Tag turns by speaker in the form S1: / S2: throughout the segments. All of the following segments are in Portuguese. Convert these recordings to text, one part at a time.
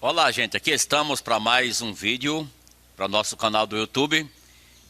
S1: Olá, gente, aqui estamos para mais um vídeo para o nosso canal do YouTube.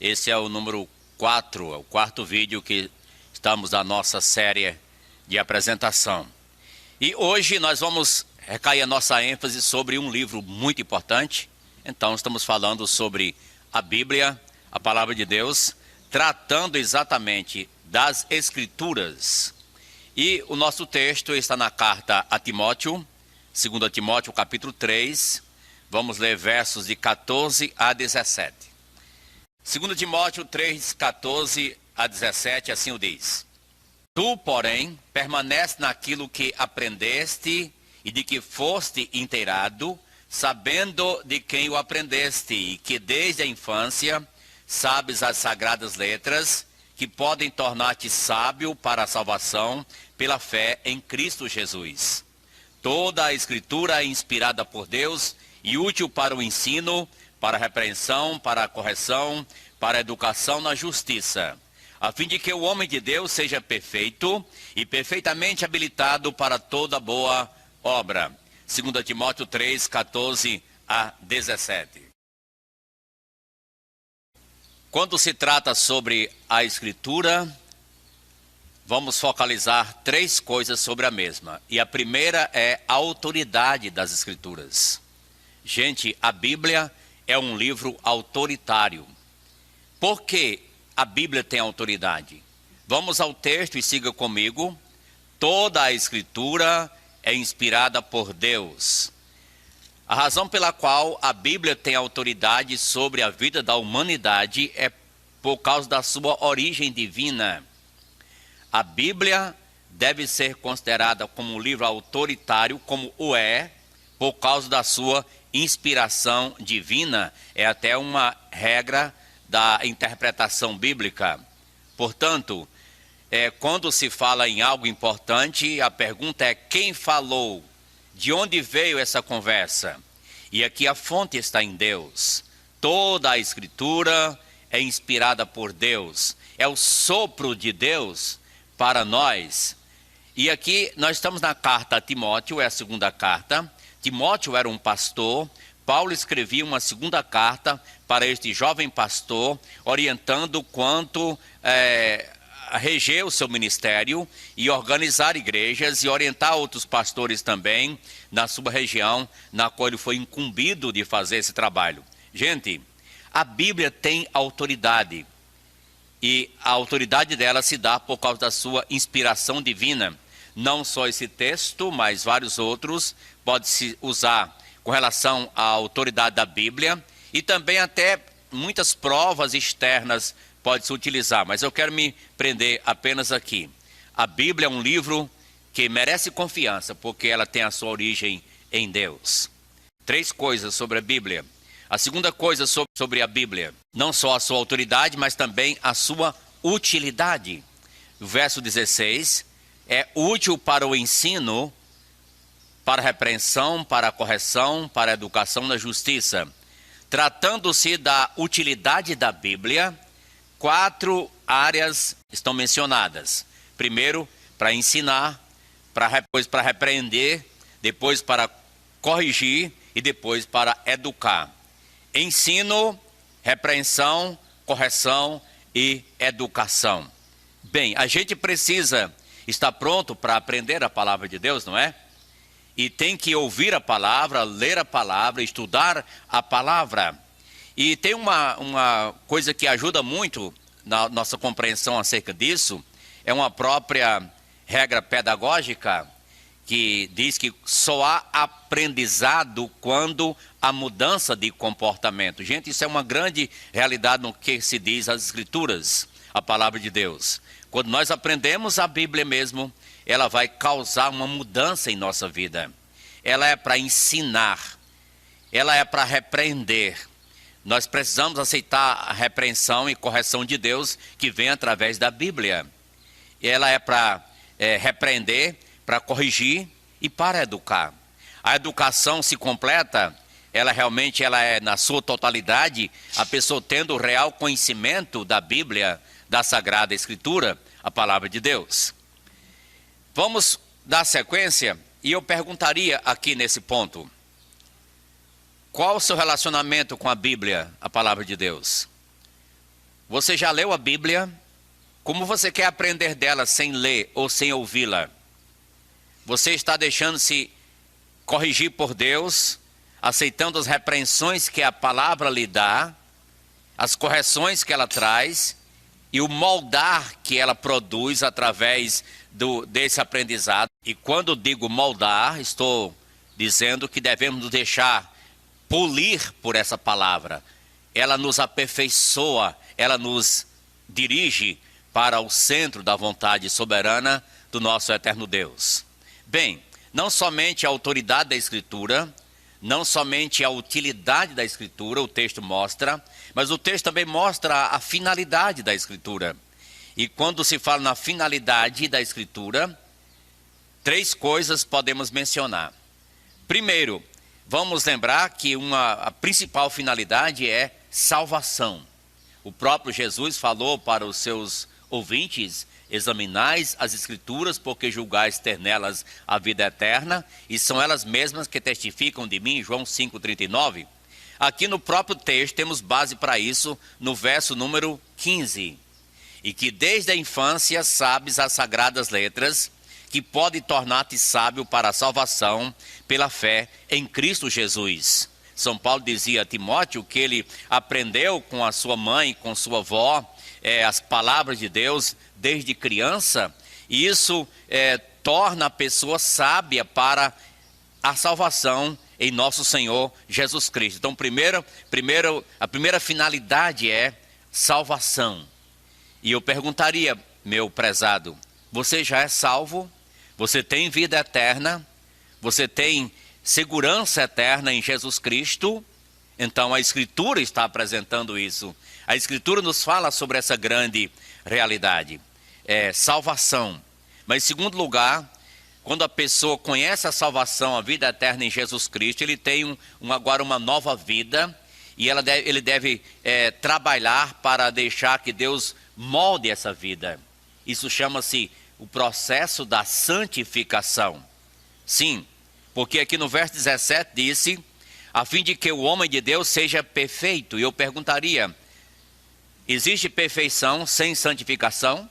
S1: Esse é o número 4, é o quarto vídeo que estamos na nossa série de apresentação. E hoje nós vamos recair a nossa ênfase sobre um livro muito importante. Então estamos falando sobre a Bíblia, a Palavra de Deus, tratando exatamente das Escrituras. E o nosso texto está na carta a Timóteo, 2 Timóteo capítulo 3, vamos ler versos de 14 a 17. 2 Timóteo 3, 14 a 17, assim o diz: Tu, porém, permanece naquilo que aprendeste e de que foste inteirado, sabendo de quem o aprendeste, e que desde a infância sabes as sagradas letras, que podem tornar-te sábio para a salvação pela fé em Cristo Jesus. Toda a Escritura é inspirada por Deus e útil para o ensino, para a repreensão, para a correção, para a educação na justiça, a fim de que o homem de Deus seja perfeito e perfeitamente habilitado para toda boa obra. 2 Timóteo 3, 14 a 17. Quando se trata sobre a Escritura, vamos focalizar três coisas sobre a mesma. E a primeira é a autoridade das Escrituras. Gente, a Bíblia é um livro autoritário. Por que a Bíblia tem autoridade? Vamos ao texto e siga comigo. Toda a Escritura é inspirada por Deus. A razão pela qual a Bíblia tem autoridade sobre a vida da humanidade é por causa da sua origem divina. A Bíblia deve ser considerada como um livro autoritário, como o é, por causa da sua inspiração divina. É até uma regra da interpretação bíblica. Portanto, quando se fala em algo importante, a pergunta é quem falou, de onde veio essa conversa? E aqui a fonte está em Deus. Toda a Escritura é inspirada por Deus, é o sopro de Deus para nós. E aqui nós estamos na carta a Timóteo, é a segunda carta. Timóteo era um pastor. Paulo escrevia uma segunda carta para este jovem pastor, orientando quanto a reger o seu ministério e organizar igrejas e orientar outros pastores também na sua região, na qual ele foi incumbido de fazer esse trabalho. Gente, a Bíblia tem autoridade. E a autoridade dela se dá por causa da sua inspiração divina. Não só esse texto, mas vários outros pode-se usar com relação à autoridade da Bíblia. E também até muitas provas externas pode-se utilizar. Mas eu quero me prender apenas aqui. A Bíblia é um livro que merece confiança, porque ela tem a sua origem em Deus. Três coisas sobre a Bíblia. A segunda coisa sobre a Bíblia, não só a sua autoridade, mas também a sua utilidade. O verso 16, é útil para o ensino, para a repreensão, para a correção, para a educação na justiça. Tratando-se da utilidade da Bíblia, 4 áreas estão mencionadas. Primeiro, para ensinar, depois para repreender, depois para corrigir e depois para educar. Ensino, repreensão, correção e educação. Bem, a gente precisa estar pronto para aprender a palavra de Deus, não é? E tem que ouvir a palavra, ler a palavra, estudar a palavra. E tem uma coisa que ajuda muito na nossa compreensão acerca disso, é uma própria regra pedagógica, que diz que só há aprendizado quando há mudança de comportamento. Gente, isso é uma grande realidade no que se diz as Escrituras, a palavra de Deus. Quando nós aprendemos a Bíblia mesmo, ela vai causar uma mudança em nossa vida. Ela é para ensinar, ela é para repreender. Nós precisamos aceitar a repreensão e correção de Deus que vem através da Bíblia. Ela é para repreender, para corrigir e para educar. A educação se completa, ela é na sua totalidade, a pessoa tendo o real conhecimento da Bíblia, da Sagrada Escritura, a palavra de Deus. Vamos dar sequência e eu perguntaria aqui nesse ponto: Qual o seu relacionamento com a Bíblia, a palavra de Deus? Você já leu a Bíblia? Como você quer aprender dela sem ler ou sem ouvi-la? Você está deixando-se corrigir por Deus, aceitando as repreensões que a palavra lhe dá, as correções que ela traz e o moldar que ela produz através desse aprendizado. E quando digo moldar, estou dizendo que devemos nos deixar polir por essa palavra. Ela nos aperfeiçoa, ela nos dirige para o centro da vontade soberana do nosso eterno Deus. Bem, não somente a autoridade da Escritura, não somente a utilidade da Escritura, o texto mostra, mas o texto também mostra a finalidade da Escritura. E quando se fala na finalidade da Escritura, 3 coisas podemos mencionar. Primeiro, vamos lembrar que a principal finalidade é salvação. O próprio Jesus falou para os seus ouvintes: examinais as Escrituras, porque julgais ter nelas a vida eterna, e são elas mesmas que testificam de mim, João 5,39. Aqui no próprio texto temos base para isso, no verso número 15. E que desde a infância sabes as sagradas letras, que podem tornar-te sábio para a salvação pela fé em Cristo Jesus. São Paulo dizia a Timóteo que ele aprendeu com a sua mãe, com sua avó, as palavras de Deus desde criança, e isso torna a pessoa sábia para a salvação em nosso Senhor Jesus Cristo. Então, a primeira finalidade é salvação. E eu perguntaria, meu prezado, você já é salvo? Você tem vida eterna? Você tem segurança eterna em Jesus Cristo? Então a Escritura está apresentando isso. A Escritura nos fala sobre essa grande realidade. Salvação. Mas em segundo lugar, quando a pessoa conhece a salvação, a vida eterna em Jesus Cristo, ele tem agora uma nova vida, e ele deve trabalhar para deixar que Deus molde essa vida. Isso chama-se o processo da santificação. Sim, porque aqui no verso 17 disse: a fim de que o homem de Deus seja perfeito. E eu perguntaria: existe perfeição sem santificação?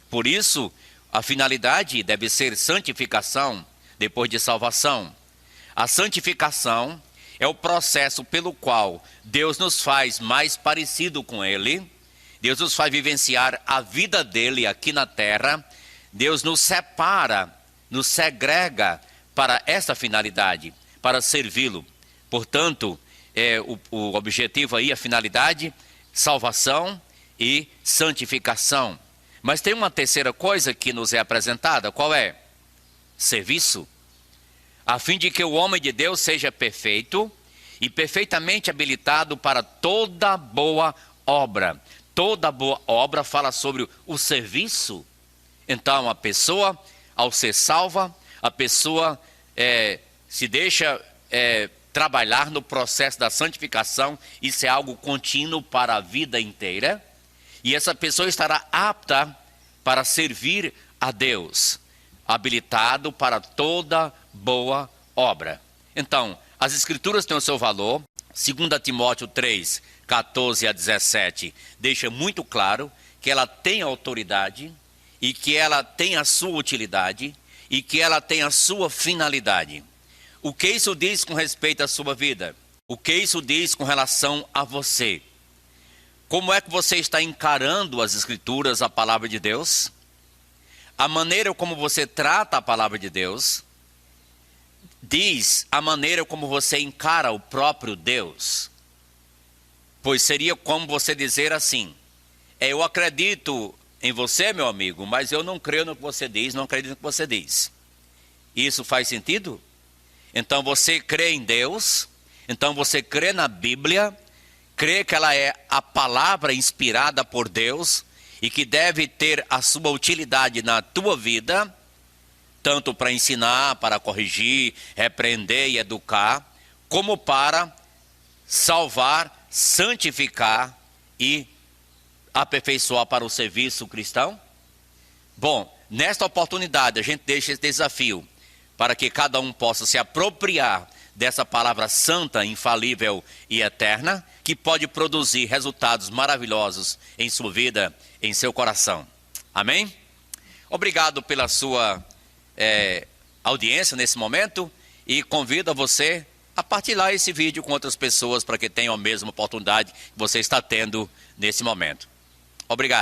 S1: Por isso, a finalidade deve ser santificação depois de salvação. A santificação é o processo pelo qual Deus nos faz mais parecido com Ele. Deus nos faz vivenciar a vida dele aqui na terra. Deus nos separa, nos segrega para essa finalidade, para servi-lo. Portanto, o objetivo aí, a finalidade, salvação e santificação. Mas tem uma terceira coisa que nos é apresentada, qual é? Serviço. A fim de que o homem de Deus seja perfeito e perfeitamente habilitado para toda boa obra. Toda boa obra fala sobre o serviço. Então a pessoa, ao ser salva, a pessoa se deixa trabalhar no processo da santificação. Isso é algo contínuo para a vida inteira. E essa pessoa estará apta para servir a Deus, habilitado para toda boa obra. Então, as Escrituras têm o seu valor. 2 Timóteo 3, 14 a 17, deixa muito claro que ela tem autoridade, e que ela tem a sua utilidade, e que ela tem a sua finalidade. O que isso diz com respeito à sua vida? O que isso diz com relação a você? Como é que você está encarando as Escrituras, a palavra de Deus? A maneira como você trata a palavra de Deus diz a maneira como você encara o próprio Deus. Pois seria como você dizer assim: eu acredito em você, meu amigo, mas eu não creio no que você diz, não acredito no que você diz. Isso faz sentido? Então você crê em Deus, então você crê na Bíblia, crê que ela é a palavra inspirada por Deus e que deve ter a sua utilidade na tua vida, tanto para ensinar, para corrigir, repreender e educar, como para salvar, santificar e aperfeiçoar para o serviço cristão? Bom, nesta oportunidade a gente deixa esse desafio para que cada um possa se apropriar dessa palavra santa, infalível e eterna, que pode produzir resultados maravilhosos em sua vida, em seu coração. Amém? Obrigado pela sua audiência nesse momento e convido você a partilhar esse vídeo com outras pessoas para que tenham a mesma oportunidade que você está tendo nesse momento. Obrigado.